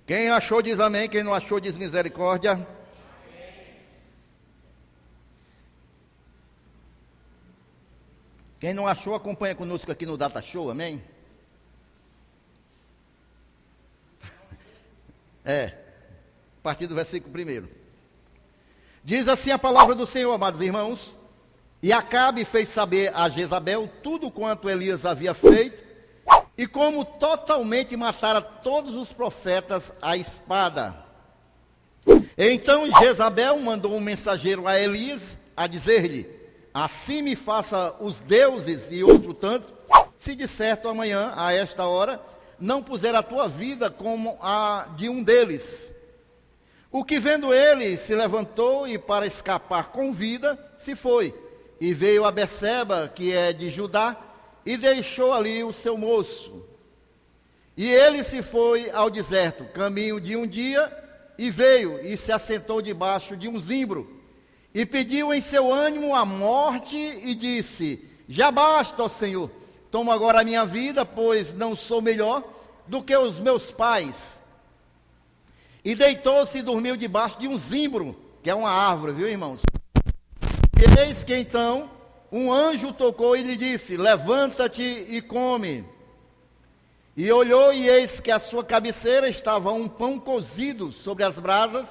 Quem achou diz amém, quem não achou diz misericórdia. Amém. Quem não achou, acompanha conosco aqui no Data Show, amém? A partir do versículo 1. Diz assim a palavra do Senhor, amados irmãos: e Acabe fez saber a Jezabel tudo quanto Elias havia feito, e como totalmente matara todos os profetas à espada. Então Jezabel mandou um mensageiro a Elias a dizer-lhe: assim me faça os deuses e outro tanto, se de certo amanhã, a esta hora, não puser a tua vida como a de um deles. O que vendo ele, se levantou e para escapar com vida, se foi, e veio a Berseba, que é de Judá, e deixou ali o seu moço. E ele se foi ao deserto, caminho de um dia, e veio e se assentou debaixo de um zimbro, e pediu em seu ânimo a morte, e disse: já basta, ó Senhor, toma agora a minha vida, pois não sou melhor do que os meus pais. E deitou-se e dormiu debaixo de um zimbro, que é uma árvore, viu, irmãos? E eis que então um anjo tocou e lhe disse: levanta-te e come. E olhou, e eis que à sua cabeceira estava um pão cozido sobre as brasas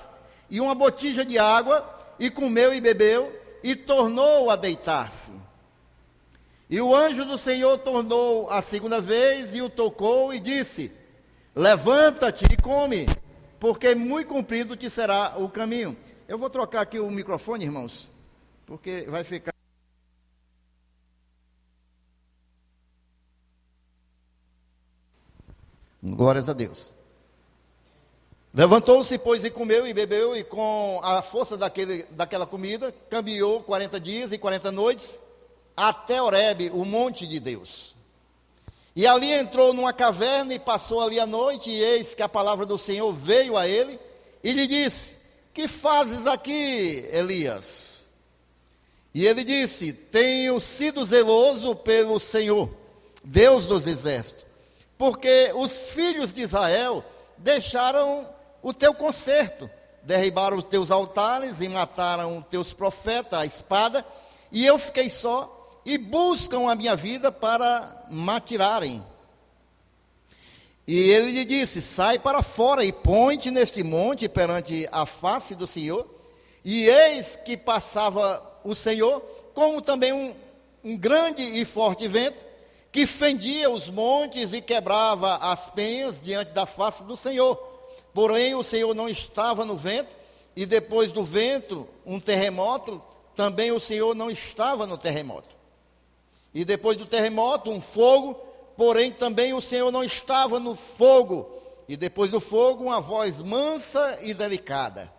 e uma botija de água, e comeu e bebeu, e tornou a deitar-se. E o anjo do Senhor tornou a segunda vez, e o tocou, e disse: levanta-te e come, porque muito comprido te será o caminho. Eu vou trocar aqui o microfone, irmãos, porque vai ficar... Glórias a Deus. Levantou-se, pois, e comeu e bebeu, e com a força daquela comida, caminhou 40 dias e 40 noites, até Horebe, o monte de Deus. E ali entrou numa caverna e passou ali a noite, e eis que a palavra do Senhor veio a ele, e lhe disse: que fazes aqui, Elias? E ele disse: tenho sido zeloso pelo Senhor, Deus dos exércitos, porque os filhos de Israel deixaram o teu concerto, derribaram os teus altares e mataram os teus profetas à espada, e eu fiquei só, e buscam a minha vida para matirarem. E ele lhe disse: sai para fora e põe-te neste monte perante a face do Senhor. E eis que passava o Senhor, como também um grande e forte vento, que fendia os montes e quebrava as penhas diante da face do Senhor. Porém o Senhor não estava no vento, e depois do vento um terremoto, também o Senhor não estava no terremoto. E depois do terremoto, um fogo, porém também o Senhor não estava no fogo. E depois do fogo, uma voz mansa e delicada.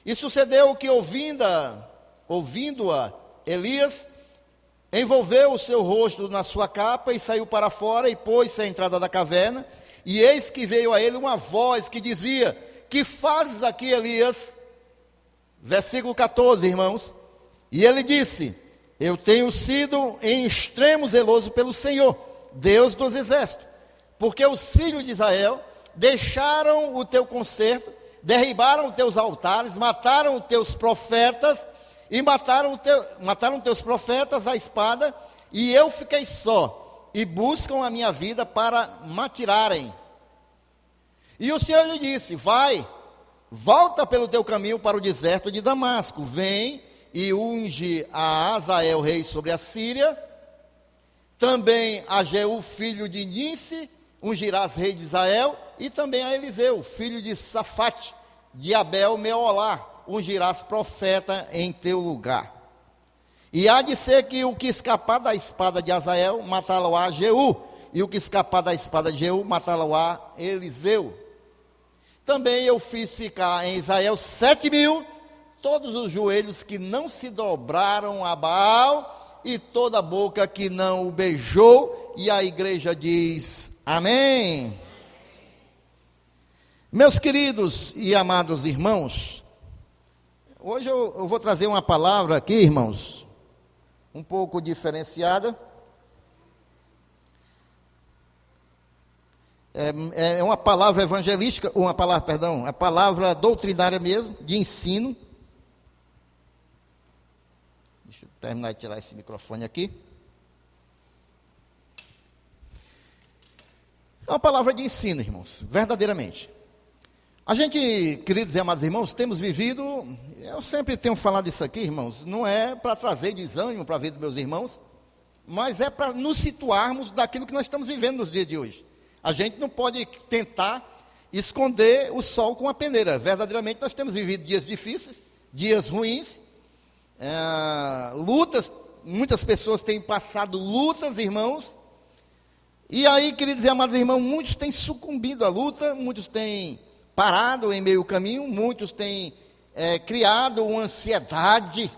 E sucedeu que, ouvindo-a, Elias envolveu o seu rosto na sua capa e saiu para fora e pôs-se à entrada da caverna. E eis que veio a ele uma voz que dizia: que fazes aqui, Elias? Versículo 14, irmãos. E ele disse: eu tenho sido em extremo zeloso pelo Senhor, Deus dos exércitos, porque os filhos de Israel deixaram o teu concerto, derribaram os teus altares, mataram os teus profetas, e mataram teus profetas à espada, e eu fiquei só, e buscam a minha vida para matirarem. E o Senhor lhe disse: vai, volta pelo teu caminho para o deserto de Damasco, vem e unge a Azael rei sobre a Síria, também a Jeú filho de Nice ungirás rei de Israel, e também a Eliseu filho de Safate de Abel Meolá ungirás profeta em teu lugar. E há de ser que o que escapar da espada de Azael matá-lo-á Jeú, e o que escapar da espada de Jeú matá-lo-á Eliseu. Também eu fiz ficar em Israel 7.000, todos os joelhos que não se dobraram a Baal, e toda a boca que não o beijou. E a igreja diz amém. Meus queridos e amados irmãos, hoje eu vou trazer uma palavra aqui, irmãos, um pouco diferenciada. é uma palavra evangelística, uma palavra, perdão, é palavra doutrinária mesmo, de ensino. Deixa eu terminar de tirar esse microfone aqui. É uma palavra de ensino, irmãos, verdadeiramente. A gente, queridos e amados irmãos, temos vivido, eu sempre tenho falado isso aqui, irmãos, não é para trazer desânimo para a vida dos meus irmãos, mas é para nos situarmos daquilo que nós estamos vivendo nos dias de hoje. A gente não pode tentar esconder o sol com a peneira. Verdadeiramente nós temos vivido dias difíceis, dias ruins, lutas, muitas pessoas têm passado lutas, irmãos, e aí, queridos e amados irmãos, muitos têm sucumbido à luta, muitos têm parado em meio caminho, muitos têm criado uma ansiedade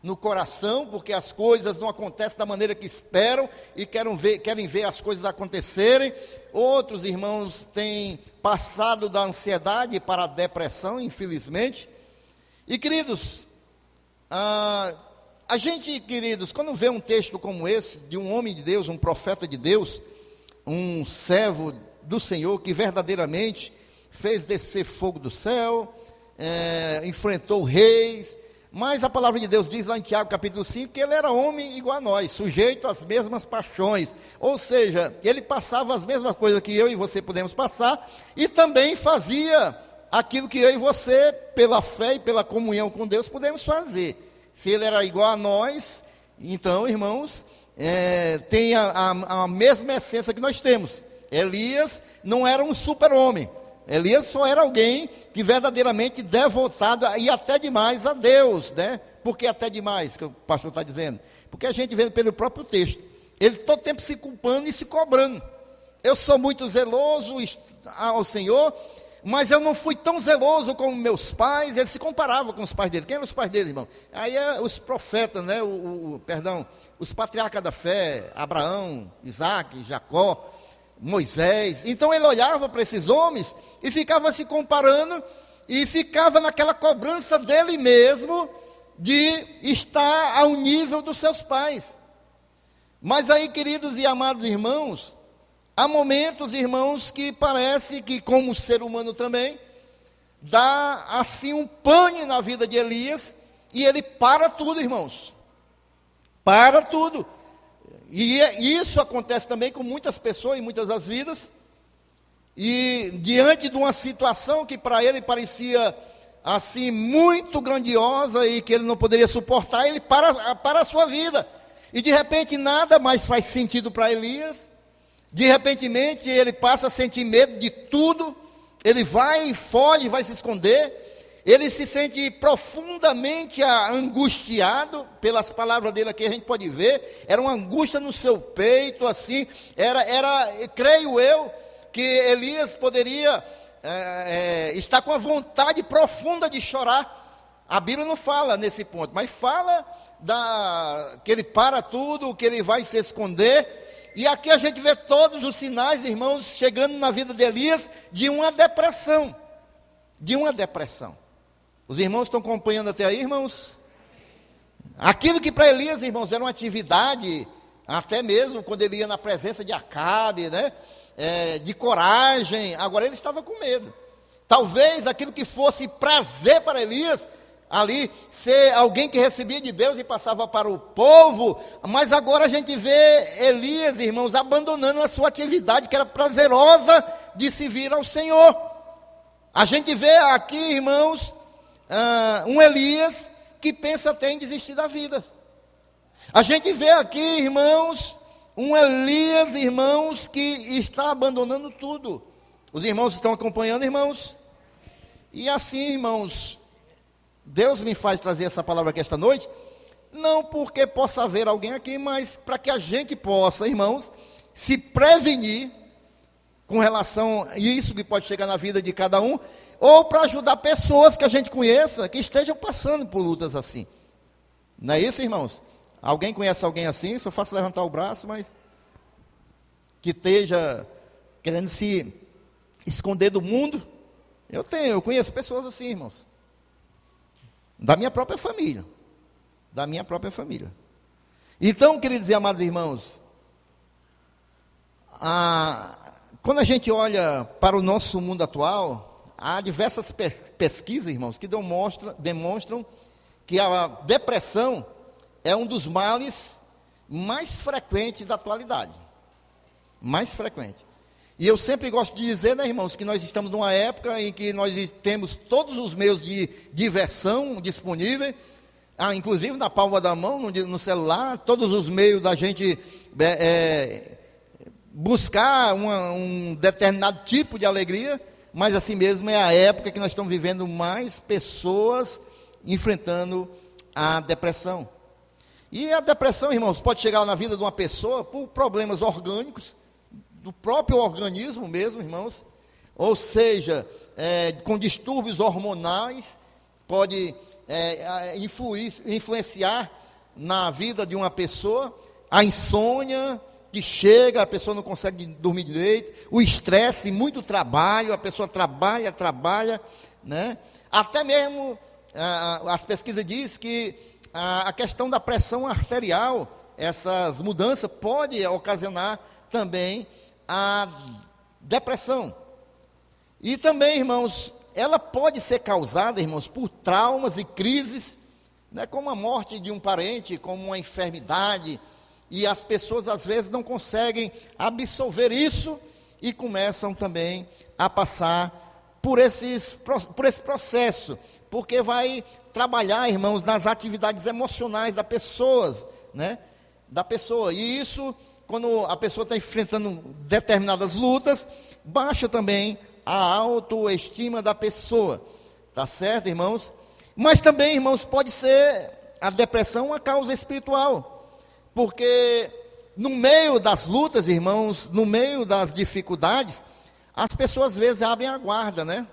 no coração, porque as coisas não acontecem da maneira que esperam e querem ver as coisas acontecerem. Outros irmãos têm passado da ansiedade para a depressão, infelizmente. E queridos, a gente, queridos, quando vê um texto como esse, de um homem de Deus, um profeta de Deus, um servo do Senhor, que verdadeiramente fez descer fogo do céu, enfrentou reis, mas a palavra de Deus diz lá em Tiago capítulo 5, que ele era homem igual a nós, sujeito às mesmas paixões, ou seja, ele passava as mesmas coisas que eu e você podemos passar, e também fazia aquilo que eu e você, pela fé e pela comunhão com Deus, podemos fazer. Se ele era igual a nós, então, irmãos, tem a mesma essência que nós temos. Elias não era um super-homem, Elias só era alguém que verdadeiramente devotado e até demais a Deus, né? Por que até demais, que o pastor está dizendo? Porque a gente vê pelo próprio texto, ele todo tempo se culpando e se cobrando. Eu sou muito zeloso ao Senhor, mas eu não fui tão zeloso como meus pais. Ele se comparava com os pais dele. Quem eram os pais dele, irmão? Aí os profetas, né? Os patriarcas da fé, Abraão, Isaac, Jacó, Moisés. Então ele olhava para esses homens e ficava se comparando e ficava naquela cobrança dele mesmo de estar ao nível dos seus pais. Mas aí, queridos e amados irmãos, há momentos, irmãos, que parece que, como ser humano também, dá assim um pane na vida de Elias e ele para tudo, irmãos. Para tudo. E isso acontece também com muitas pessoas em muitas das vidas. E diante de uma situação que para ele parecia assim muito grandiosa e que ele não poderia suportar, ele para a sua vida. E de repente nada mais faz sentido para Elias. De repentemente ele passa a sentir medo de tudo. Ele vai e foge, vai se esconder. Ele se sente profundamente angustiado, pelas palavras dele aqui a gente pode ver, era uma angústia no seu peito, assim, creio eu, que Elias poderia estar com a vontade profunda de chorar. A Bíblia não fala nesse ponto, mas fala que ele para tudo, que ele vai se esconder, e aqui a gente vê todos os sinais, irmãos, chegando na vida de Elias, de uma depressão. Os irmãos estão acompanhando até aí, irmãos? Aquilo que para Elias, irmãos, era uma atividade, até mesmo quando ele ia na presença de Acabe, né? De coragem, agora ele estava com medo. Talvez aquilo que fosse prazer para Elias, ali, ser alguém que recebia de Deus e passava para o povo, mas agora a gente vê Elias, irmãos, abandonando a sua atividade, que era prazerosa de servir ao Senhor. A gente vê aqui, irmãos, um Elias que pensa até em desistir da vida. A gente vê aqui, irmãos, um Elias, irmãos, que está abandonando tudo. Os irmãos estão acompanhando, irmãos? E assim, irmãos, Deus me faz trazer essa palavra aqui esta noite, não porque possa haver alguém aqui, mas para que a gente possa, irmãos, se prevenir com relação a isso que pode chegar na vida de cada um, ou para ajudar pessoas que a gente conheça, que estejam passando por lutas assim. Não é isso, irmãos? Alguém conhece alguém assim? Só faço levantar o braço, mas que esteja querendo se esconder do mundo. Eu conheço pessoas assim, irmãos. Da minha própria família. Então, queridos e amados irmãos, Quando a gente olha para o nosso mundo atual, há diversas pesquisas, irmãos, que demonstram que a depressão é um dos males mais frequentes da atualidade. Mais frequente. E eu sempre gosto de dizer, né, irmãos, que nós estamos numa época em que nós temos todos os meios de diversão disponíveis, inclusive na palma da mão, no celular, todos os meios da gente buscar um determinado tipo de alegria, mas assim mesmo é a época que nós estamos vivendo mais pessoas enfrentando a depressão. E a depressão, irmãos, pode chegar na vida de uma pessoa por problemas orgânicos, do próprio organismo mesmo, irmãos, ou seja, com distúrbios hormonais, pode influenciar na vida de uma pessoa, a insônia que chega, a pessoa não consegue dormir direito, o estresse, muito trabalho, a pessoa trabalha, né? Até mesmo, as pesquisas dizem que a questão da pressão arterial, essas mudanças, pode ocasionar também a depressão. E também, irmãos, ela pode ser causada, irmãos, por traumas e crises, né, como a morte de um parente, como uma enfermidade, e as pessoas às vezes não conseguem absorver isso e começam também a passar por esse processo, porque vai trabalhar, irmãos, nas atividades emocionais da pessoa, né, e isso, quando a pessoa está enfrentando determinadas lutas, baixa também a autoestima da pessoa, tá certo, irmãos? Mas também, irmãos, pode ser a depressão uma causa espiritual, porque no meio das lutas, irmãos, no meio das dificuldades, as pessoas às vezes abrem a guarda, né?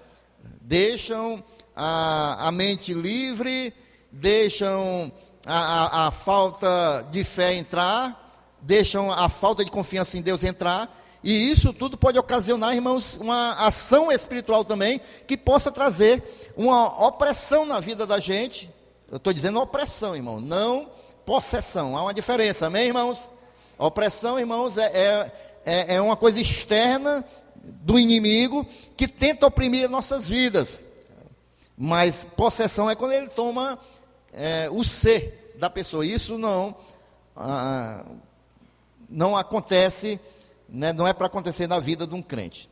Deixam a mente livre, deixam a falta de fé entrar, deixam a falta de confiança em Deus entrar, e isso tudo pode ocasionar, irmãos, uma ação espiritual também, que possa trazer uma opressão na vida da gente. Eu estou dizendo opressão, irmão, não possessão, há uma diferença, amém, irmãos? Opressão, irmãos, é uma coisa externa do inimigo, que tenta oprimir nossas vidas, mas possessão é quando ele toma o ser da pessoa. Isso não acontece, né, não é para acontecer na vida de um crente.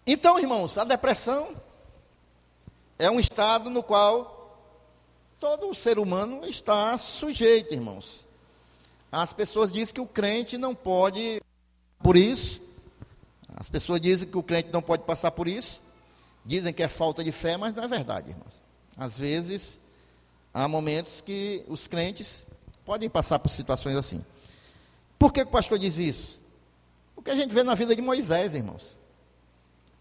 Então, irmãos, a depressão é um estado no qual todo ser humano está sujeito, irmãos. As pessoas dizem que o crente não pode por isso. As pessoas dizem que o crente não pode passar por isso. Dizem que é falta de fé, mas não é verdade, irmãos. Às vezes, há momentos que os crentes podem passar por situações assim. Por que o pastor diz isso? Porque a gente vê na vida de Moisés, irmãos.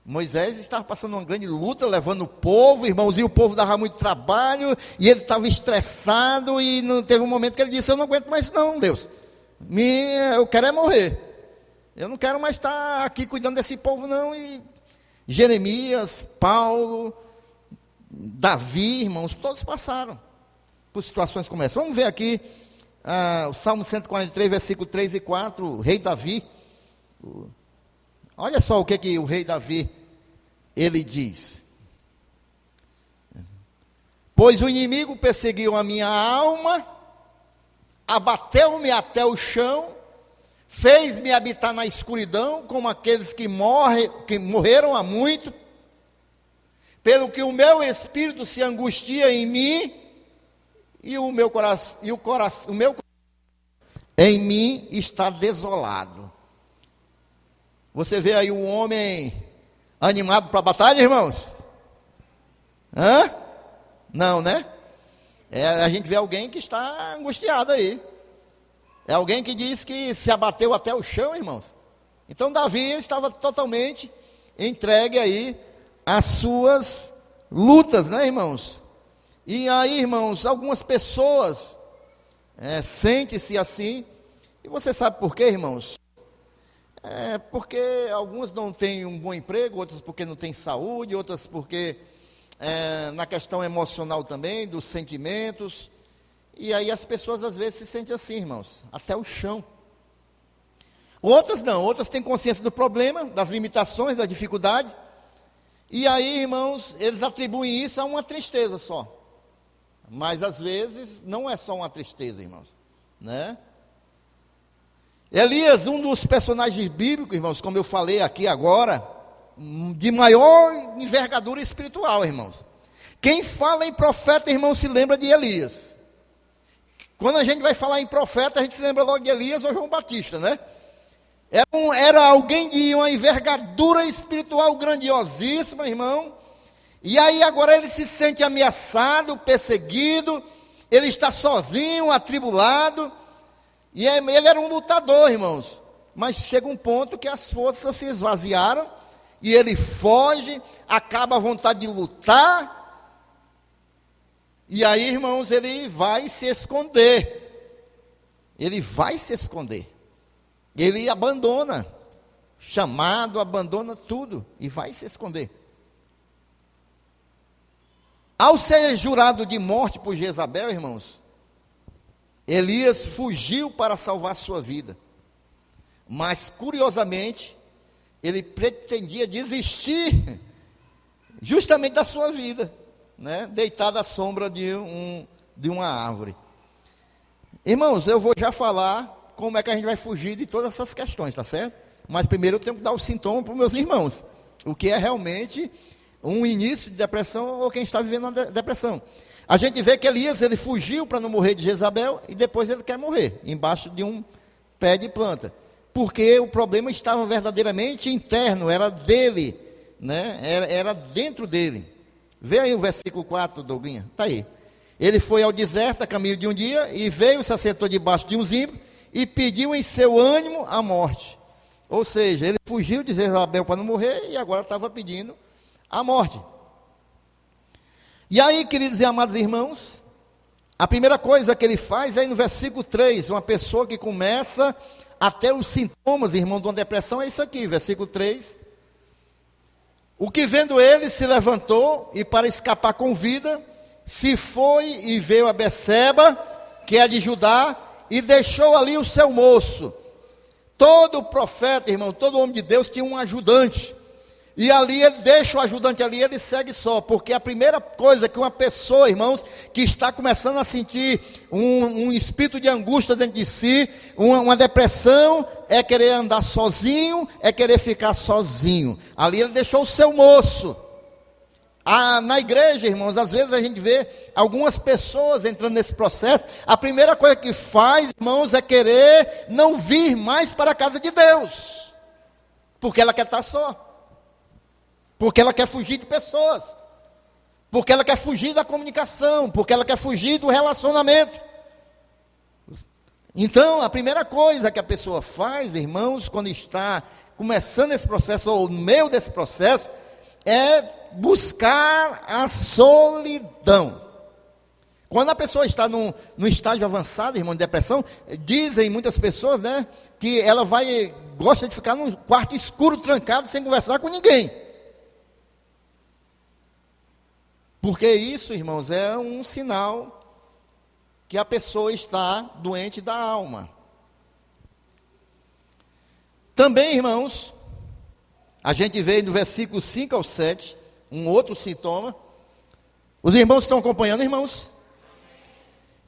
Moisés estava passando uma grande luta, levando o povo, irmãos, e o povo dava muito trabalho, e ele estava estressado, e não teve um momento que ele disse: eu não aguento mais não, Deus. Eu quero é morrer. Eu não quero mais estar aqui cuidando desse povo, não. E Jeremias, Paulo, Davi, irmãos, todos passaram por situações como essa. Vamos ver aqui o Salmo 143, versículo 3 e 4, o rei Davi. Olha só o que o rei Davi, ele diz: pois o inimigo perseguiu a minha alma, abateu-me até o chão, fez-me habitar na escuridão, como aqueles que morreram há muito, pelo que o meu espírito se angustia em mim, e o meu coração em mim está desolado. Você vê aí um homem animado para a batalha, irmãos? Hã? Não, né? A gente vê alguém que está angustiado aí. É alguém que diz que se abateu até o chão, irmãos. Então Davi estava totalmente entregue aí às suas lutas, né, irmãos? E aí, irmãos, algumas pessoas sentem-se assim. E você sabe por quê, irmãos? Porque alguns não têm um bom emprego, outros porque não têm saúde, outras porque na questão emocional também, dos sentimentos. E aí as pessoas às vezes se sentem assim, irmãos, até o chão. Outras não, outras têm consciência do problema, das limitações, das dificuldades. E aí, irmãos, eles atribuem isso a uma tristeza só. Mas às vezes não é só uma tristeza, irmãos, né? Elias, um dos personagens bíblicos, irmãos, como eu falei aqui agora, de maior envergadura espiritual, irmãos. Quem fala em profeta, irmão, se lembra de Elias. Quando a gente vai falar em profeta, a gente se lembra logo de Elias ou João Batista, né? Era alguém de uma envergadura espiritual grandiosíssima, irmão. E aí agora ele se sente ameaçado, perseguido, ele está sozinho, atribulado. E ele era um lutador, irmãos. Mas chega um ponto que as forças se esvaziaram e ele foge, acaba a vontade de lutar. E aí, irmãos, ele vai se esconder. Ele vai se esconder. Ele abandona chamado, abandona tudo e vai se esconder. Ao ser jurado de morte por Jezabel, irmãos, Elias fugiu para salvar sua vida. Mas, curiosamente, ele pretendia desistir justamente da sua vida, né? Deitado à sombra de uma árvore. Irmãos, eu vou já falar como é que a gente vai fugir de todas essas questões, tá certo? Mas primeiro eu tenho que dar o sintoma para os meus irmãos, o que é realmente um início de depressão ou quem está vivendo uma depressão. A gente vê que Elias, ele fugiu para não morrer de Jezabel e depois ele quer morrer, embaixo de um pé de planta. Porque o problema estava verdadeiramente interno, era dele, né? Era dentro dele. Vê aí o versículo 4, Douglinha, está aí. Ele foi ao deserto a caminho de um dia e veio, se assentou debaixo de um zimbro e pediu em seu ânimo a morte. Ou seja, ele fugiu de Jezabel para não morrer e agora estava pedindo a morte. E aí, queridos e amados irmãos, a primeira coisa que ele faz é no versículo 3, uma pessoa que começa a ter os sintomas, irmão, de uma depressão, é isso aqui, versículo 3. O que vendo ele se levantou e para escapar com vida, se foi e veio a Beceba, que é de Judá, e deixou ali o seu moço. Todo profeta, irmão, todo homem de Deus tinha um ajudante. E ali ele deixa o ajudante ali, ele segue só, porque a primeira coisa que uma pessoa, irmãos, que está começando a sentir um espírito de angústia dentro de si, uma depressão, é querer andar sozinho, é querer ficar sozinho. Ali ele deixou o seu moço. Na igreja, irmãos, às vezes a gente vê algumas pessoas entrando nesse processo, a primeira coisa que faz, irmãos, é querer não vir mais para a casa de Deus, porque ela quer estar só. Porque ela quer fugir de pessoas, porque ela quer fugir da comunicação, porque ela quer fugir do relacionamento. Então, a primeira coisa que a pessoa faz, irmãos, quando está começando esse processo, ou no meio desse processo, é buscar a solidão. Quando a pessoa está no estágio avançado, irmão, de depressão, dizem muitas pessoas, né, que ela gosta de ficar num quarto escuro, trancado, sem conversar com ninguém. Porque isso, irmãos, é um sinal que a pessoa está doente da alma. Também, irmãos, a gente vê no versículo 5 ao 7, um outro sintoma. Os irmãos estão acompanhando, irmãos?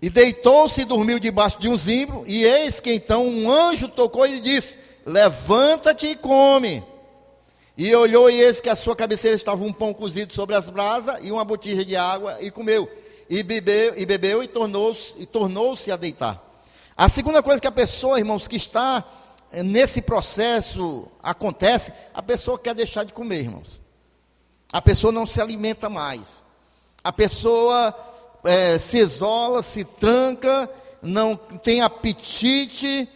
E deitou-se e dormiu debaixo de um zimbro, e eis que então um anjo tocou e lhe disse: levanta-te e come. E olhou, e eis que a sua cabeceira estava um pão cozido sobre as brasas e uma botija de água, e comeu, e bebeu, e tornou-se a deitar. A segunda coisa que a pessoa, irmãos, que está nesse processo, acontece, a pessoa quer deixar de comer, irmãos. A pessoa não se alimenta mais. A pessoa se isola, se tranca, não tem apetite,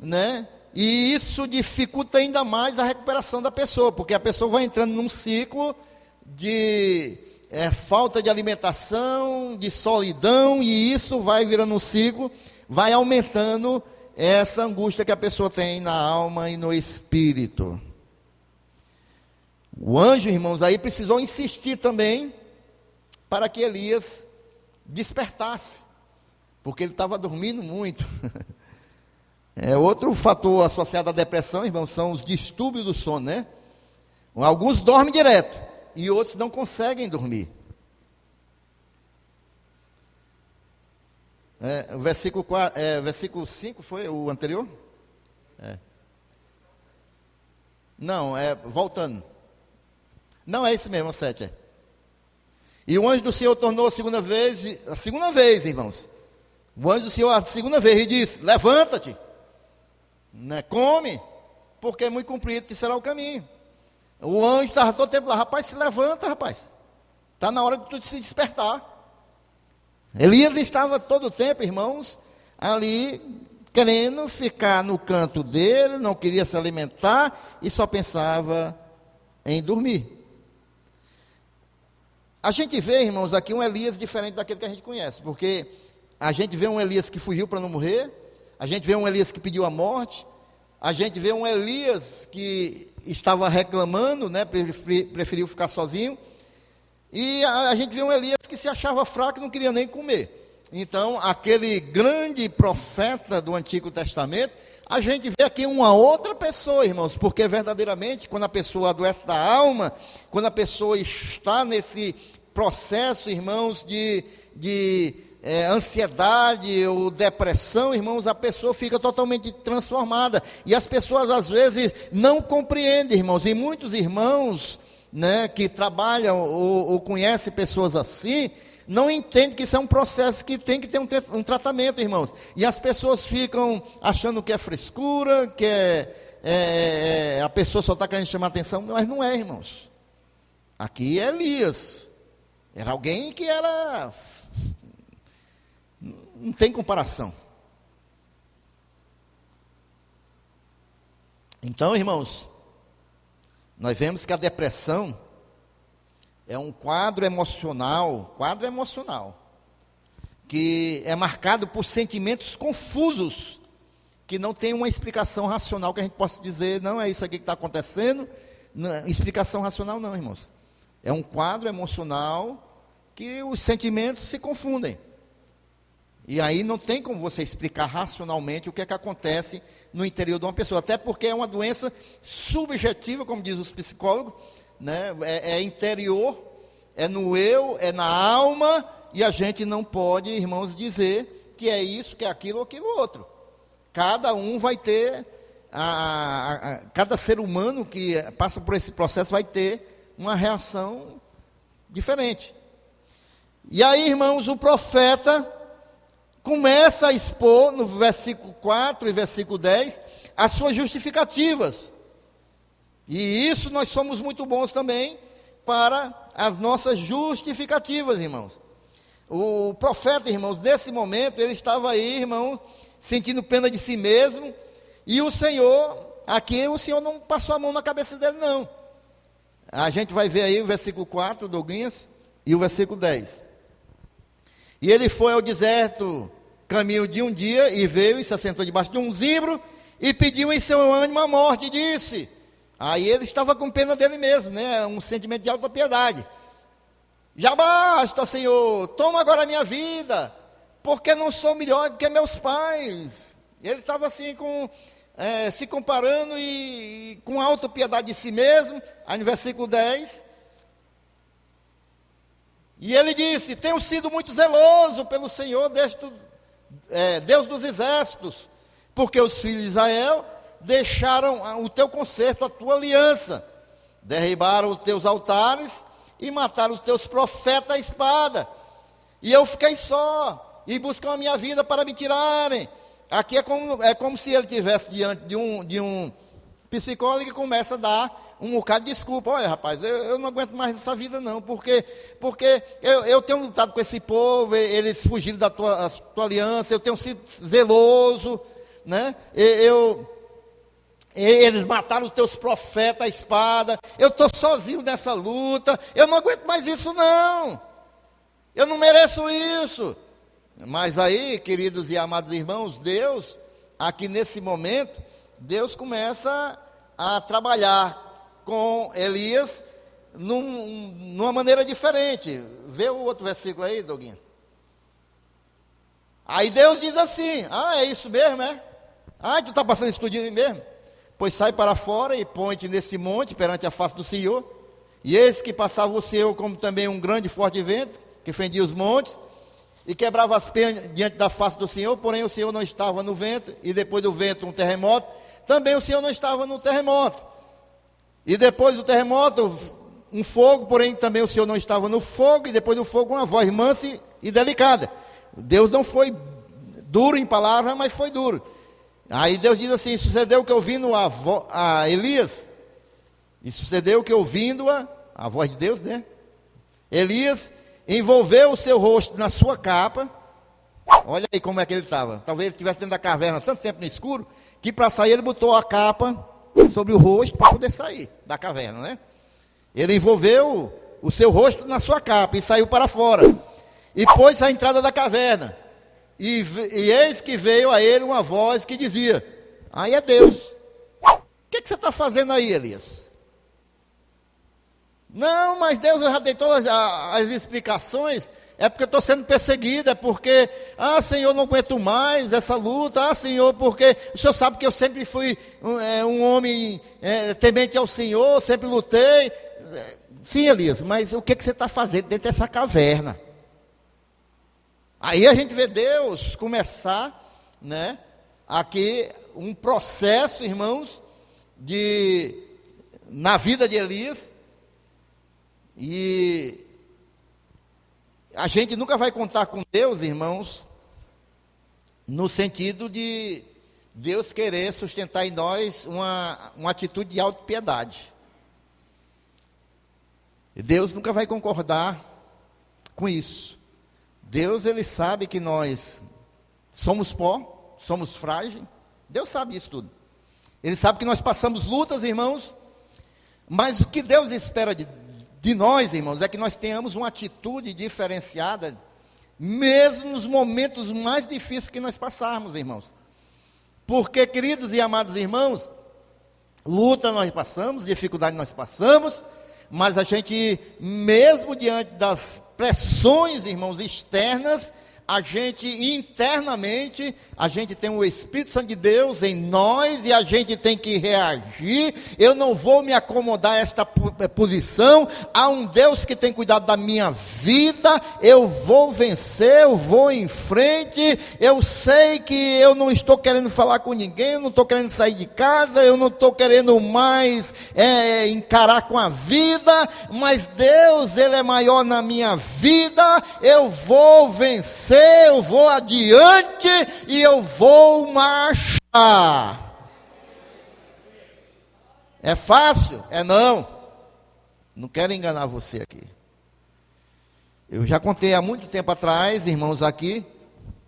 né? E isso dificulta ainda mais a recuperação da pessoa, porque a pessoa vai entrando num ciclo de falta de alimentação, de solidão, e isso vai virando um ciclo, vai aumentando essa angústia que a pessoa tem na alma e no espírito. O anjo, irmãos, aí precisou insistir também para que Elias despertasse, porque ele estava dormindo muito. Outro fator associado à depressão, irmãos, são os distúrbios do sono, né? Alguns dormem direto e outros não conseguem dormir. O versículo 5 foi o anterior? Não, voltando. Não, é esse mesmo, o 7. E o anjo do Senhor tornou a segunda vez, irmãos. O anjo do Senhor a segunda vez e disse: levanta-te, né, come, porque é muito comprido que será o caminho. O anjo estava todo tempo lá: rapaz, se levanta, rapaz. Está na hora de tu se despertar. Elias estava todo o tempo, irmãos, ali querendo ficar no canto dele, não queria se alimentar e só pensava em dormir. A gente vê, irmãos, aqui um Elias diferente daquele que a gente conhece, porque a gente vê um Elias que fugiu para não morrer, a gente vê um Elias que pediu a morte, a gente vê um Elias que estava reclamando, né, preferiu ficar sozinho, e a gente vê um Elias que se achava fraco e não queria nem comer. Então, aquele grande profeta do Antigo Testamento, a gente vê aqui uma outra pessoa, irmãos, porque verdadeiramente, quando a pessoa adoece da alma, quando a pessoa está nesse processo, irmãos, de ansiedade ou depressão, irmãos, a pessoa fica totalmente transformada. E as pessoas, às vezes, não compreendem, irmãos, e muitos irmãos, né, que trabalham ou conhecem pessoas assim, não entendem que isso é um processo que tem que ter um tratamento, irmãos. E as pessoas ficam achando que é frescura, que a pessoa só está querendo chamar atenção, mas não é, irmãos. Aqui é Elias. Era alguém que era... não tem comparação. Então, irmãos, nós vemos que a depressão é um quadro emocional, que é marcado por sentimentos confusos, que não tem uma explicação racional que a gente possa dizer, não é isso aqui que está acontecendo. Não, explicação racional não, irmãos. É um quadro emocional que os sentimentos se confundem. E aí não tem como você explicar racionalmente o que é que acontece no interior de uma pessoa, até porque é uma doença subjetiva, como diz os psicólogos, né? É interior, é no eu, é na alma, e a gente não pode, irmãos, dizer que é isso, que é aquilo ou aquilo outro. Cada um vai ter, cada ser humano que passa por esse processo vai ter uma reação diferente. E aí, irmãos, o profeta começa a expor, no versículo 4 e versículo 10, as suas justificativas. E isso nós somos muito bons também para as nossas justificativas, irmãos. O profeta, irmãos, nesse momento, ele estava aí, irmãos, sentindo pena de si mesmo, e o Senhor não passou a mão na cabeça dele, não. A gente vai ver aí o versículo 4, Douglinhas, e o versículo 10. E ele foi ao deserto, caminho de um dia, e veio e se assentou debaixo de um zimbro, e pediu em seu ânimo a morte, e disse... Aí ele estava com pena dele mesmo, né? Um sentimento de alta piedade. Já basta, Senhor, toma agora a minha vida, porque não sou melhor do que meus pais. Ele estava assim, se comparando e com alta piedade de si mesmo. Aí no versículo 10... E ele disse: tenho sido muito zeloso pelo Senhor, Deus dos exércitos, porque os filhos de Israel deixaram o teu concerto, a tua aliança, derribaram os teus altares e mataram os teus profetas à espada. E eu fiquei só, e buscam a minha vida para me tirarem. Aqui é como se ele estivesse diante de um psicólogo que começa a dar um bocado de desculpa. Olha, rapaz, eu não aguento mais essa vida não, porque eu tenho lutado com esse povo, eles fugiram da tua aliança, eu tenho sido zeloso, né? Eles mataram os teus profetas à espada, eu estou sozinho nessa luta, eu não aguento mais isso não, eu não mereço isso. Mas aí, queridos e amados irmãos, Deus, aqui nesse momento, Deus começa a trabalhar com Elias numa maneira diferente. Vê o outro versículo aí, Doguinha. Aí Deus diz assim: é isso mesmo, é? Ah, tu está passando isso tudo em mim mesmo? Pois sai para fora e põe-te nesse monte perante a face do Senhor. E eis que passava o Senhor como também um grande e forte vento, que fendia os montes, e quebrava as penas diante da face do Senhor, porém o Senhor não estava no vento, e depois do vento um terremoto, também o Senhor não estava no terremoto. E depois do terremoto, um fogo, porém também o Senhor não estava no fogo, e depois do fogo uma voz mansa e delicada. Deus não foi duro em palavras, mas foi duro. Aí Deus diz assim: sucedeu que ouvindo a Elias, e sucedeu que ouvindo a voz de Deus, né? Elias envolveu o seu rosto na sua capa. Olha aí como é que ele estava. Talvez ele estivesse dentro da caverna tanto tempo no escuro, que para sair ele botou a capa sobre o rosto para poder sair da caverna, né? Ele envolveu o seu rosto na sua capa e saiu para fora. E pôs à entrada da caverna. E eis que veio a ele uma voz que dizia: aí é Deus. O que você está fazendo aí, Elias? Não, mas Deus, eu já dei todas as explicações. É porque eu estou sendo perseguido, é porque, Senhor, não aguento mais essa luta. Senhor, porque o Senhor sabe que eu sempre fui um homem temente ao Senhor, sempre lutei. Sim, Elias, mas o que você está fazendo dentro dessa caverna? Aí a gente vê Deus começar, né, aqui um processo, irmãos, na vida de Elias. E a gente nunca vai contar com Deus, irmãos, no sentido de Deus querer sustentar em nós uma atitude de autopiedade. Deus nunca vai concordar com isso. Deus, ele sabe que nós somos pó, somos frágeis. Deus sabe isso tudo. Ele sabe que nós passamos lutas, irmãos. Mas o que Deus espera de nós, irmãos, é que nós tenhamos uma atitude diferenciada, mesmo nos momentos mais difíceis que nós passarmos, irmãos. Porque, queridos e amados irmãos, luta nós passamos, dificuldade nós passamos, mas a gente, mesmo diante das pressões, irmãos, externas, a gente internamente, a gente tem o Espírito Santo de Deus em nós e a gente tem que reagir. Eu não vou me acomodar a esta posição. Há um Deus que tem cuidado da minha vida. Eu vou vencer, eu vou em frente. Eu sei que eu não estou querendo falar com ninguém, eu não estou querendo sair de casa, eu não estou querendo mais encarar com a vida, mas Deus, Ele é maior na minha vida. Eu vou vencer, eu vou adiante e eu vou marchar. É fácil? Não. Não quero enganar você aqui. Eu já contei há muito tempo atrás, irmãos, aqui,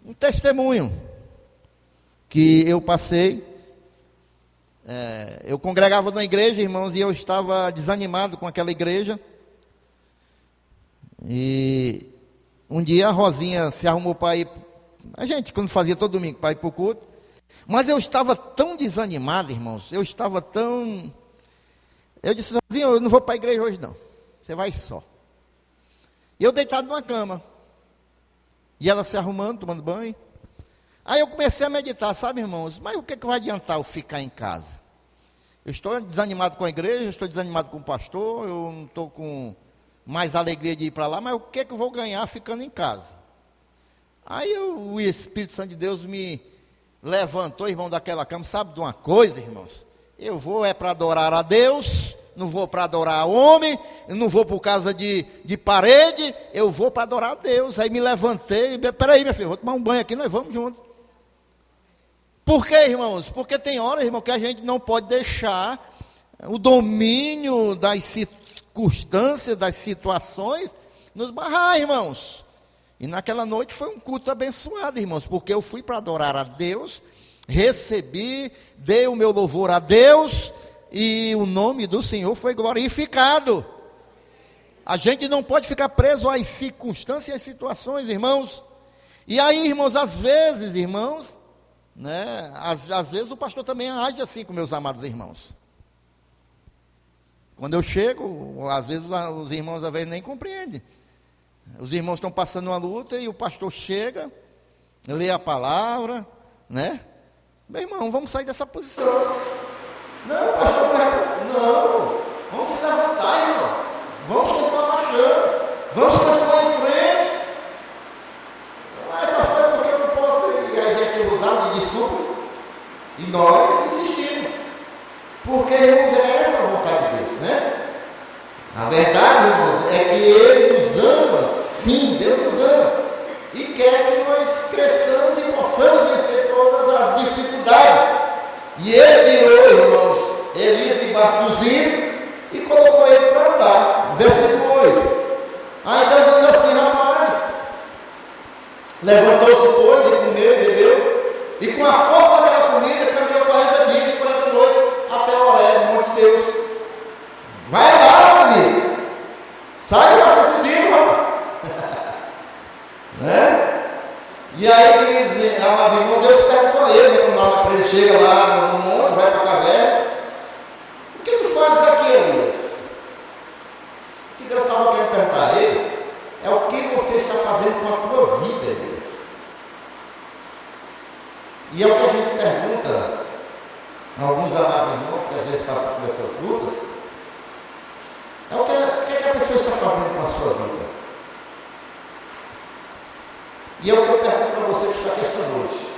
um testemunho que eu passei. Eu congregava numa igreja, irmãos, e eu estava desanimado com aquela igreja. E um dia a Rosinha se arrumou para ir, a gente quando fazia todo domingo para ir para o culto, mas eu estava tão desanimado, irmãos, eu disse: Rosinha, eu não vou para a igreja hoje não, você vai só. E eu deitado numa cama, e ela se arrumando, tomando banho. Aí eu comecei a meditar, sabe, irmãos, mas o que vai adiantar eu ficar em casa? Eu estou desanimado com a igreja, eu estou desanimado com o pastor, eu não estou com mais alegria de ir para lá, mas o que eu vou ganhar ficando em casa? Aí o Espírito Santo de Deus me levantou, irmão, daquela cama. Sabe de uma coisa, irmãos? Eu vou para adorar a Deus, não vou para adorar o homem, não vou por causa de parede, eu vou para adorar a Deus. Aí me levantei, peraí, minha filha, vou tomar um banho aqui, nós vamos juntos. Por quê, irmãos? Porque tem horas, irmão, que a gente não pode deixar o domínio das circunstâncias, das situações, nos barrar, irmãos. E naquela noite foi um culto abençoado, irmãos, porque eu fui para adorar a Deus, recebi, dei o meu louvor a Deus, e o nome do Senhor foi glorificado. A gente não pode ficar preso às circunstâncias e às situações, irmãos. E aí, irmãos, às vezes, irmãos, né, às vezes o pastor também age assim com meus amados irmãos. Quando eu chego, às vezes os irmãos às vezes nem compreendem. Os irmãos estão passando uma luta e o pastor chega, lê a palavra, né? Meu irmão, vamos sair dessa posição. Não, pastor, não. Vamos se levantar, irmão. Vamos continuar marchando. Vamos continuar em frente. Não é, pastor, é porque eu não posso. E aí vem aquele usado de desculpa. E nós insistimos. Porque, irmãos, é essa a vontade de Deus, né? A verdade, irmãos, é que Ele nos ama. Sim, Deus nos ama. E quer que nós cresçamos e possamos vencer todas as dificuldades. E Ele tirou, irmãos, Elias debaixo do zimbro e colocou ele para andar. Versículo 8. Aí Deus diz assim: rapaz, levantou-se, pois, e comeu e bebeu, e com a força daquela comida caminhou 40 dias e 40 noites até Horebe, no monte de Deus. Vai lá, Elias, sai debaixo desse zimbro, rapaz. Né? E aí, queridos, amado irmão, Deus perguntou a ele, quando ele chega lá no monte, vai para a caverna: o que tu fazes aqui, Elias? O que Deus estava querendo perguntar a ele é: o que você está fazendo com a tua vida, Elias? E é o que a gente pergunta a alguns amados irmãos que às vezes passam por essas lutas: é o que a pessoa está fazendo com a sua vida? E é o que eu pergunto para você que está aqui esta noite.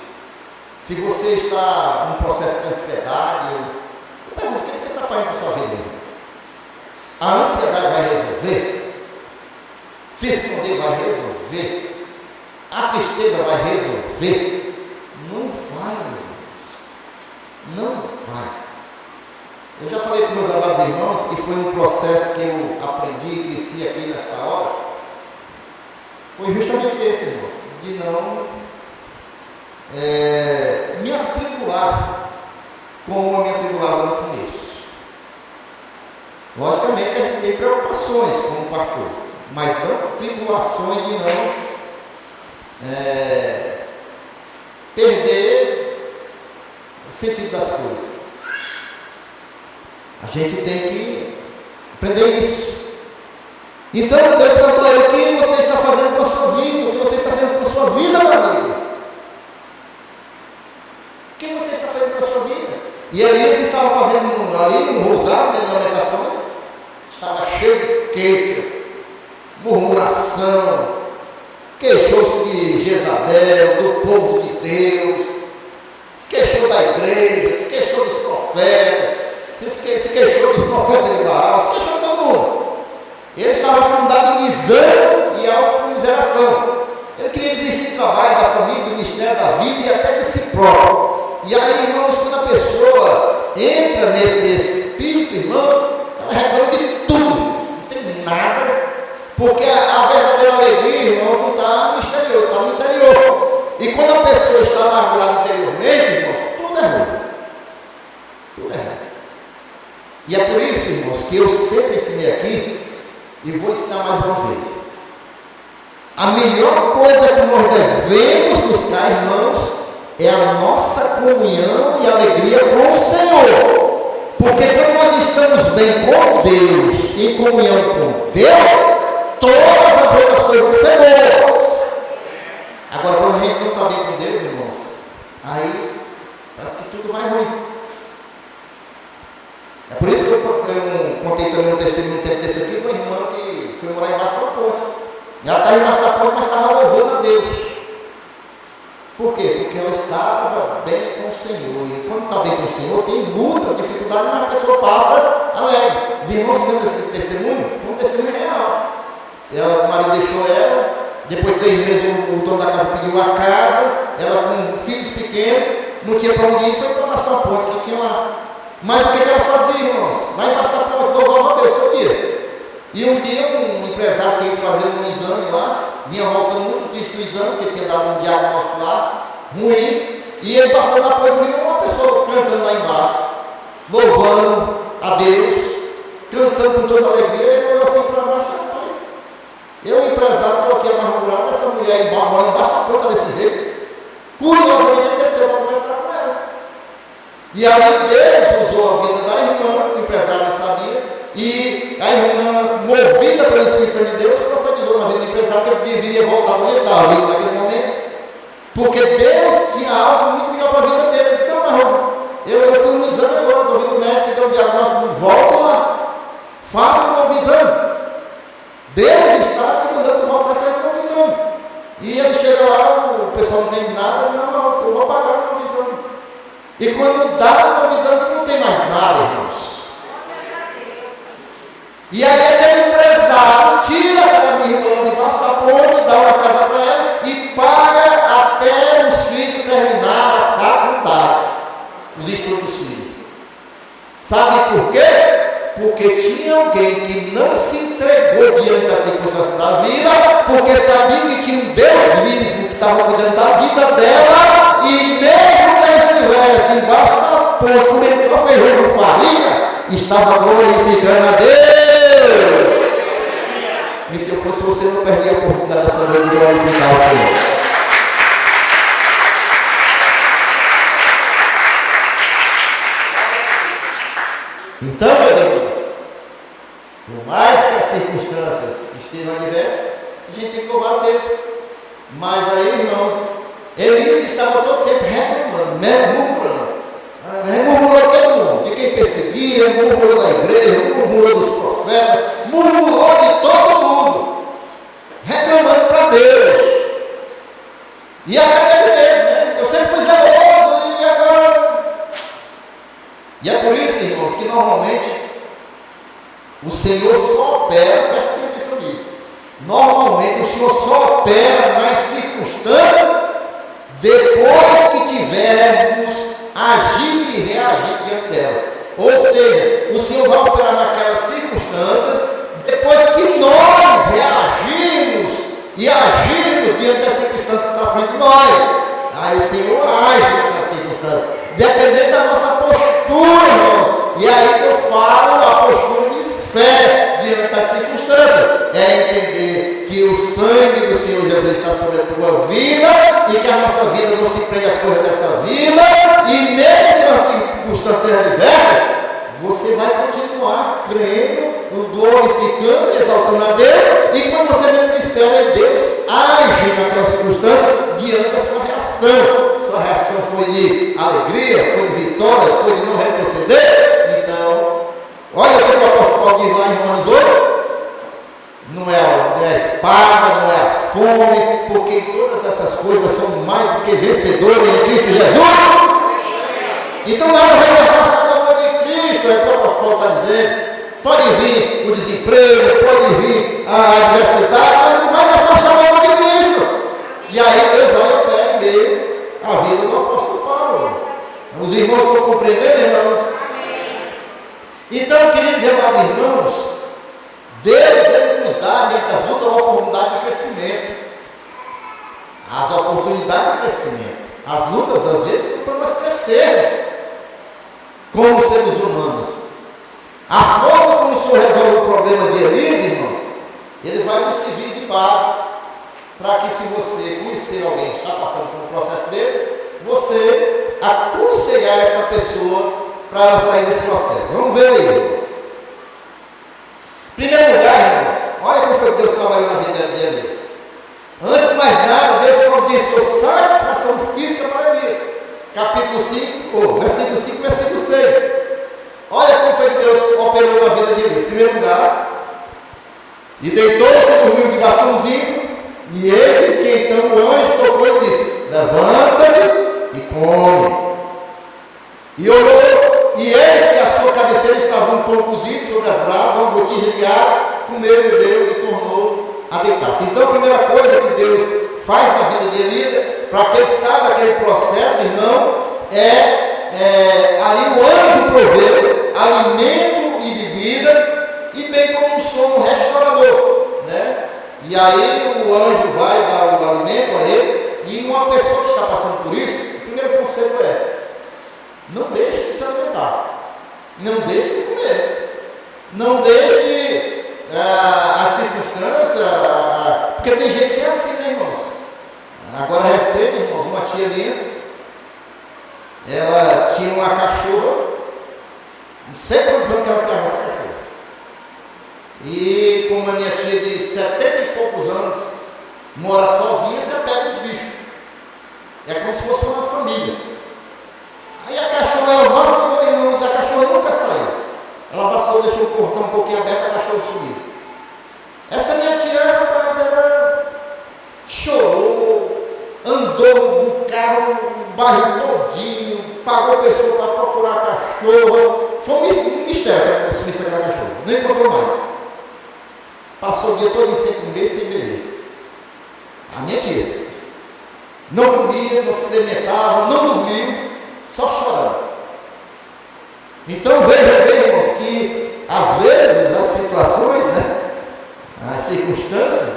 Se você está num processo de ansiedade, eu pergunto: o que você está fazendo com a sua vida? A ansiedade vai resolver? Se esconder vai resolver? A tristeza vai resolver? Não vai, meus irmãos. Não vai. Eu já falei para meus amados irmãos que foi um processo que eu aprendi e cresci aqui nesta hora. Foi justamente esse, irmãos, de não me atribular como eu me atribulava no começo. Logicamente que a gente tem preocupações como pastor, mas não tribulações de não perder o sentido das coisas. A gente tem que aprender isso. Então Deus perguntou a ele: o que você está fazendo com a sua vida? O que você está fazendo com a sua vida, meu amigo? O que você está fazendo com a sua vida? E Elias estava fazendo ali um rosário de lamentações, estava cheio de queixas, murmuração, queixou-se de Jezabel, do povo de Deus, se queixou da igreja, se queixou dos profetas, se queixou dos profetas de Baal, se queixou de todo mundo. Ele estava fundado em desânimo e autocomiseração. Ele queria desistir do trabalho, da família, do ministério, da vida e até de si próprio. E aí, irmãos, quando a pessoa entra nesse espírito, irmãos, ela reclama de tudo, não tem nada, porque a verdadeira alegria, irmão, não está no exterior, está no interior. E quando a pessoa está amargurada interiormente, irmãos, tudo é ruim. Tudo é ruim. E é por isso, irmãos, que eu sempre ensinei aqui, e vou ensinar mais uma vez: a melhor coisa que nós devemos buscar, irmãos, é a nossa comunhão e alegria com o Senhor. Porque quando nós estamos bem com Deus, em comunhão com Deus, todas as outras coisas vão ser boas. Agora, quando a gente não está bem com Deus, irmãos, aí parece que tudo vai ruim. É por isso que eu contei também um testemunho desse aqui, de uma irmã que foi morar embaixo da ponte. Ela estava embaixo da ponte, mas estava louvando a Deus. Por quê? Porque ela estava bem com o Senhor. E quando está bem com o Senhor, tem lutas, dificuldades, mas a pessoa passa alegre. Os irmãos se lembram desse testemunho? Foi um testemunho real. O marido deixou ela, depois de 3 meses o dono da casa pediu a casa, ela com filhos pequenos, não tinha para onde ir, foi para embaixo da ponte que tinha lá. Mas o que ela fazia, irmãos? Lá embaixo da ponte, louvava a Deus todo dia. E um dia um empresário que ia fazer um exame lá, vinha voltando muito triste do exame, porque tinha dado um diagnóstico lá, ruim, e ele passando na ponte, viu uma pessoa cantando lá embaixo, louvando a Deus, cantando com toda alegria. Ele olhou assim para baixo: rapaz, eu, empresário, estou aqui amargurado, essa mulher mora embaixo da ponta desse jeito. Curiosamente, ele desceu para conversar com ela. E aí Deus usou a vida da irmã, o empresário não sabia, e a irmã, movida pela Espírito Santo de Deus, profetizou na vida do empresário que ele deveria voltar onde ele estava naquele momento, porque Deus tinha algo muito melhor para a vida dele. Ele disse: não, mas eu fui um exame agora, estou vendo o médico que deu um diagnóstico, volte lá, faça um novo exame. Deus está te mandando voltar a fazer um novo exame. E ele chega lá, o pessoal não tem nada, não, eu vou pagar um novo exame. E quando dá um novo exame, não tem mais nada, irmãos. E aí aquele empresário tira aquela minha irmã debaixo da ponte, dá uma casa para ela e paga até os filhos terminar a faculdade, os estudos dos filhos. Sabe por quê? Porque tinha alguém que não se entregou diante das circunstâncias da vida, porque sabia que tinha um Deus vivo que estava cuidando da vida dela, e mesmo que ela estivesse embaixo da ponte, comendo feijão com farinha, estava glorificando a Deus. E se eu fosse você, não perdia a oportunidade dessa noite de glorificar o Senhor. Então, meus irmãos, por mais que as circunstâncias estejam adversas, a gente tem que louvar a Deus. Mas aí, irmãos, Elias estava todo o tempo reclamando, murmurando. Murmurou todo mundo, de quem perseguia, murmurou da igreja, murmurou dos profetas, murmurou de todo mundo, reclamando para Deus. E até dele mesmo, né? Eu sempre fui zeloso e agora. E é por isso, irmãos, que normalmente o Senhor só opera, presta atenção nisso. Normalmente o Senhor só opera nas circunstâncias depois que tivermos agido e reagido diante delas. Ou seja, o Senhor vai operar naquelas circunstâncias depois que nós reagimos e agimos diante das circunstâncias que estão à frente de nós. Aí o Senhor age naquelas circunstâncias, dependendo da nossa postura, irmãos. E aí que eu falo a postura de fé diante das circunstâncias. É entender que o sangue do Senhor Jesus está sobre a tua vida e que a nossa vida não se prende às coisas dessa vida. E mesmo que as circunstâncias sejam adversas, você vai continuar crendo, glorificando e exaltando a Deus. E quando você menos espera, Deus age naquela circunstância diante da sua reação. Sua reação foi de alegria, foi de vitória, foi de não retroceder. Então, olha o que o apóstolo Paulo diz lá em Romanos 8. Não é a espada, não é a fome, porque todas essas coisas são mais do que vencedoras em Cristo Jesus. Então nada vai me afastar do amor de Cristo, é o que o apóstolo Paulo está dizendo. Pode vir o desemprego, pode vir a adversidade, mas não vai me afastar do amor de Cristo. E aí Deus vai operar em meio à vida do apóstolo Paulo. Os irmãos estão compreendendo, irmãos? Então, queridos e amados irmãos, Deus ele nos dá, diante das lutas, uma oportunidade de crescimento. As oportunidades de crescimento. As lutas, às vezes, são para nós crescermos como seres humanos. A forma como o Senhor resolve o problema de Elias, irmãos, ele vai nos servir de base para que, se você conhecer alguém que está passando por um processo dele, você aconselhar essa pessoa para ela sair desse processo. Vamos ver aí, irmãos. Em primeiro lugar, irmãos, olha como foi que Deus trabalhou na vida de Elias. Antes de mais nada, Deus providenciou satisfação física para Elias. Capítulo 5, versículo 5, versículo 6. Olha como foi que Deus operou na vida de Elias. Em primeiro lugar, e deitou-se e dormiu debaixo de um zinco, e eis que então o anjo tocou e disse: levanta-te e come. E olhou, e eis que a sua cabeceira estava um pão cozido sobre as brasas, uma botija de água, comeu, bebeu e tornou a deitar-se. Então a primeira coisa que Deus faz na vida de Elias, para que ele saia daquele processo, irmão, ali o anjo proveu alimento e bebida, e bem como um sono restaurador, né? E aí o anjo vai dar o alimento a ele, e uma pessoa que está passando por isso, o primeiro conselho é: não deixe de se alimentar, não deixe de comer, não deixe as circunstâncias, porque tem gente que é assim, né, irmãos? Agora recente, irmãos, uma tia minha, ela tinha uma cachorra, não sei quantos anos que ela criava essa cachorra, e como a minha tia de 70 e poucos anos mora sozinha, você pega os bichos, é como se fosse uma família. Aí a cachorra, ela vacilou, irmãos, a cachorra nunca saiu. Ela vacilou, deixou o portão um pouquinho aberto, a cachorra subiu. Essa minha tia, rapaz, ela chorou, andou no carro, o bairro todinho, pagou pessoa para procurar a cachorra. Foi um mistério o sumiço daquela cachorra. Não encontrou mais. Passou o dia todo sem comer, sem beber. A minha tia. Não comia, não se alimentava, não dormiu, só chorando. Então vejam bem, irmãos, que às vezes as situações, né, as circunstâncias,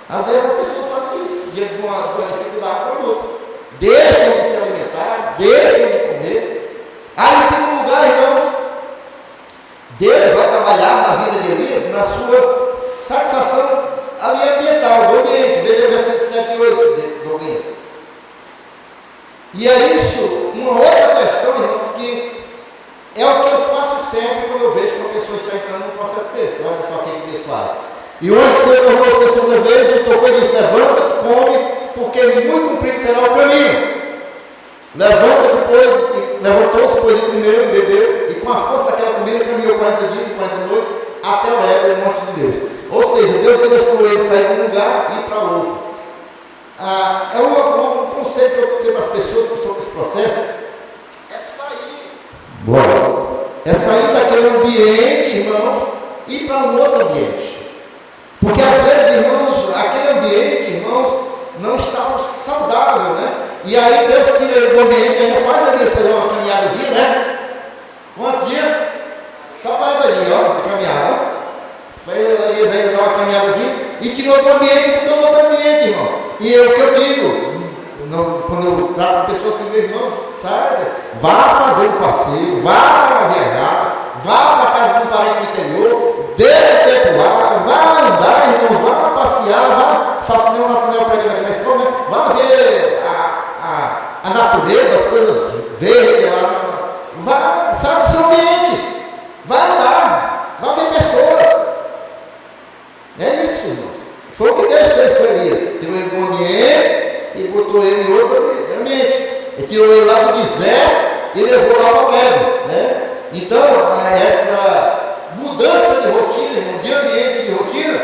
às vezes as pessoas fazem isso, diante de uma dificuldade com a outra. Deixam de se alimentar, deixam de comer. Aí, em segundo lugar, irmãos, Deus vai trabalhar na vida de Elias na sua satisfação ali ambiental, do ambiente. Veja o versículo 7 e 8 do Elias. E é isso, uma outra questão, irmãos, que é o que eu faço sempre quando eu vejo que uma pessoa está entrando num processo desse. Olha só o que Deus fala. E o anjo se tornou a segunda vez, ele tocou e disse: levanta-te, come, porque muito comprido será o caminho. Levantou-se, pois, e comeu e bebeu, e com a força daquela comida caminhou 40 dias e 40 noites até Horebe, o monte de Deus. Ou seja, Deus direcionou ele sair de um lugar e ir para outro. É um conceito que eu digo para as pessoas que estão nesse processo: é sair. Bora. É sair daquele ambiente, irmão, e ir para um outro ambiente. Porque às vezes, irmãos, aquele ambiente, irmãos, não está saudável, né? E aí Deus tira ele do ambiente, ainda faz ali fazer uma caminhadazinha, né? Quantos dias? Só 40 dias, ó, de caminhada, ó. Faz ali, dar uma caminhadazinha e tirou do ambiente e botou no outro ambiente, irmão. E é o que eu digo, quando eu trato com pessoas assim, meu irmão, sai, vá fazer um passeio, vá dar uma viajada, vá para casa de um parente no interior, dê um tempo lá, vá andar, irmão, vá passear, faça nem o pregando aqui na escola, né? Vá ver a natureza, as coisas verdes, vá, sabe, o seu ambiente, vá andar, vá ver pessoas. É isso, irmão. Foi o que Deus fez com Elias. Tirou ele do ambiente e botou ele em outro ambiente. Ele tirou ele lá do deserto e levou lá para o Nevo, né? Então, essa mudança de rotina, irmão, de ambiente e de rotina,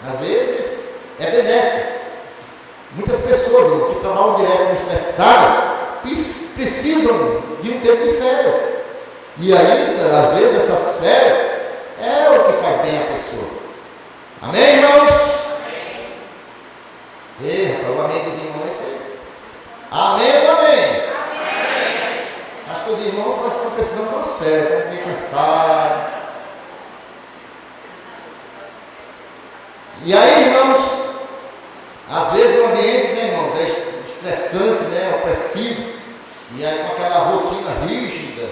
às vezes é benéfica. Muitas pessoas, irmão, que trabalham direto estressadas, precisam de um tempo de férias. E aí, às vezes, essas férias é o que faz bem a pessoa. Amém, irmãos? Amém. Ei, rapaz, o amém dos irmãos é feio. Amém ou amém? Amém. Acho que os irmãos parecem que estão precisando de uma férias, estão meio cansados. E aí, irmãos, às vezes o ambiente, né, irmãos, é estressante, né, opressivo, e aí com aquela rotina rígida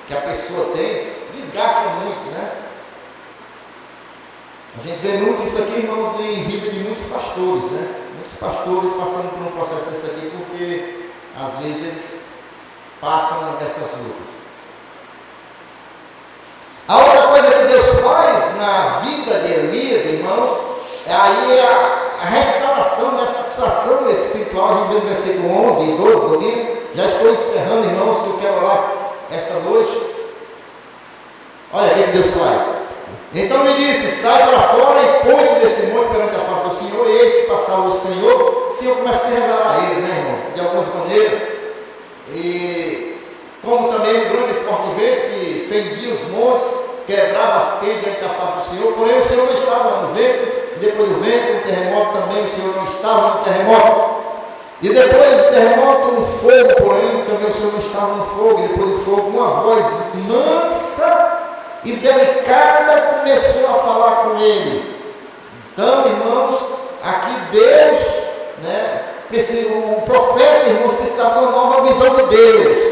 que a pessoa tem, desgasta muito, né? A gente vê muito isso aqui, irmãos, em vida de muitos pastores, né? Muitos pastores passando por um processo desse aqui, porque às vezes eles passam dessas lutas. A outra coisa que Deus faz na vida de Elias, irmãos, aí a restauração, né, a satisfação espiritual. A gente vê no versículo 11 e 12 do livro. Já estou encerrando, irmãos, que eu quero orar esta noite. Olha o que Deus faz. Então me disse: sai para fora e põe-te deste monte perante a face do Senhor. E eis que passava o Senhor começa a se revelar a ele, né, irmãos, de algumas maneiras. E como também um grande e forte vento que fendia os montes, quebrava as pedras diante da face do Senhor. Porém o Senhor não estava no vento. E depois do vento, no terremoto também, o Senhor não estava no terremoto. E depois do terremoto, um fogo, porém também o Senhor não estava no fogo. E depois do fogo, uma voz mansa e delicada começou a falar com ele. Então, irmãos, aqui Deus, né, o profeta, irmãos, precisava de uma nova visão de Deus.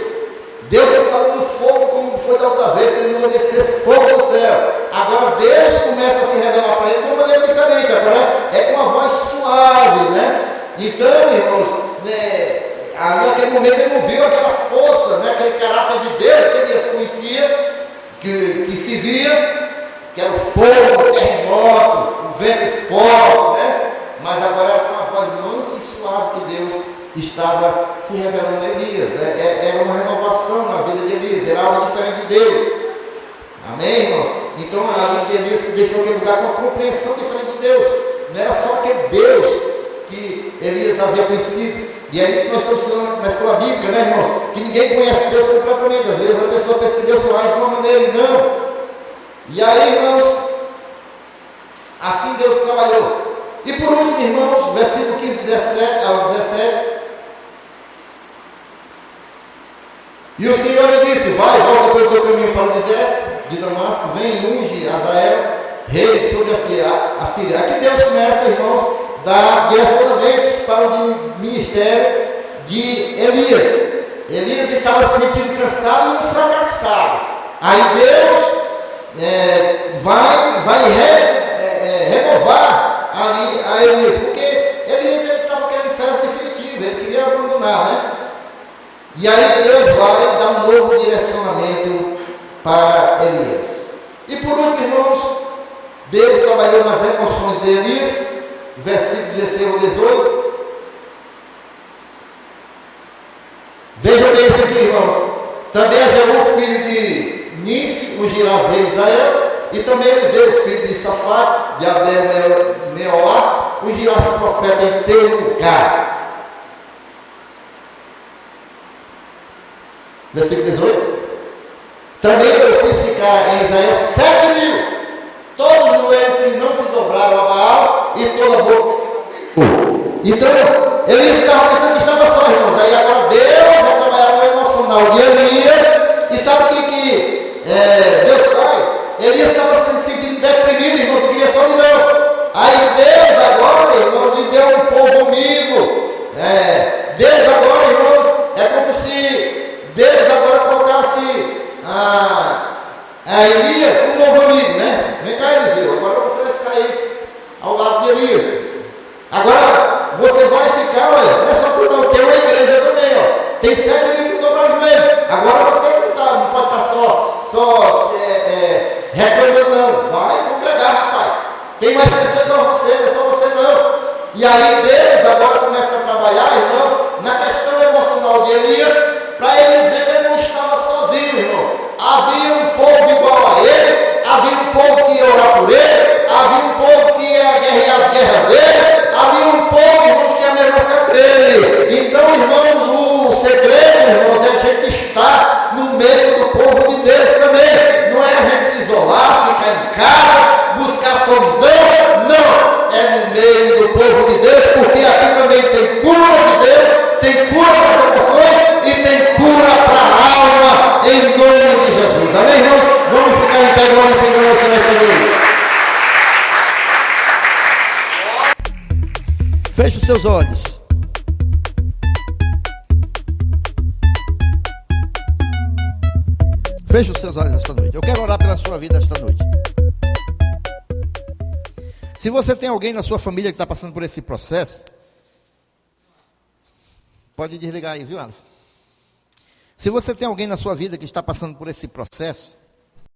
Deus está falando fogo como foi da outra vez, que ele não ia descer fogo do céu. Agora Deus começa a se revelar para ele de uma maneira diferente. Agora é com uma voz suave, né? Então, irmãos, né, naquele momento ele não viu aquela força, né, aquele caráter de Deus que ele conhecia, que se via, que era o fogo, o terremoto, o vento forte, né? Mas agora era com uma voz mansa e suave que Deus estava se revelando a Elias. Era uma renovação estava diferente de Deus. Amém, irmãos? Então ali Elias se deixou aquele lugar com uma compreensão diferente de Deus. Não era só aquele Deus que Elias havia conhecido. E é isso que nós estamos estudando na escola bíblica, né, irmão? Que ninguém conhece Deus completamente. Às vezes a pessoa pensa que Deus só age de uma maneira e não. E aí, irmãos, assim Deus trabalhou. E por último, irmãos, versículo 15, 17 ao 17. E o Senhor lhe disse: vai, volta pelo teu caminho para o deserto de Damasco, vem e unge Azael, rei sobre a Síria. Aqui Deus começa, irmãos, a dar direcionamentos para o ministério de Elias. Elias estava se sentindo cansado e um fracassado. Aí Deus vai renovar ali a Elias, porque Elias ele estava querendo férias definitivas, ele queria abandonar, né? E aí Deus vai dar um novo direcionamento para Elias. E por último, irmãos, Deus trabalhou nas emoções de Elias, versículo 16 ao 18. Vejam bem isso aqui, irmãos. Também Ageu, filho de Nice, ungirá rei Israel, e também Eliseu, filho de Safate, de Abel Meolá, ungirá o profeta em teu lugar. Versículo 18. Também eu fiz ficar em Israel 7.000, todos eles que não se dobraram a Baal, e toda a boca. Então, Elias estava pensando que estava só, irmãos. Aí agora Deus vai trabalhar no emocional de Elias. E sabe o que Deus faz? Elias estava se sentindo deprimido, irmãos, e queria solidão. Aí Deus agora, irmãos, lhe deu um povo amigo. Deus agora, irmãos, é como se Deus agora colocasse a Elias um novo amigo, né? Vem cá, Eliseu, agora você vai ficar aí ao lado de Elias. Agora você vai ficar, olha, não é só tu não, tem uma igreja também, ó. Tem 7.000 que dobram o joelho. Agora você não pode estar só reclamando, não. Vai congregar, rapaz. Tem mais pessoas igual você, não é só você não. E aí Deus agora começa a trabalhar, irmãos, na questão emocional de Elias, para Elias ver que ele não estava sozinho, irmão. Havia um povo igual a ele, havia um povo que ia orar por ele, havia um povo que ia guerrear as guerras dele, havia um povo, irmão, que tinha a mesma fé dele. Então, irmãos, o segredo, irmãos, é a gente estar no meio do povo de Deus também. Não é a gente se isolar, ficar em casa, buscar solidão. Não, é no meio do povo de Deus, porque aqui também tem cura de Deus, tem cura para as emoções e tem cura para a alma, em nome de Jesus. Amém, irmãos? Vamos ficar em pé, glorificando o Senhor nesta noite. Feche os seus olhos. Feche os seus olhos esta noite. Eu quero orar pela sua vida esta noite. Se você tem alguém na sua família que está passando por esse processo, pode desligar aí, viu, Alisson? Se você tem alguém na sua vida que está passando por esse processo,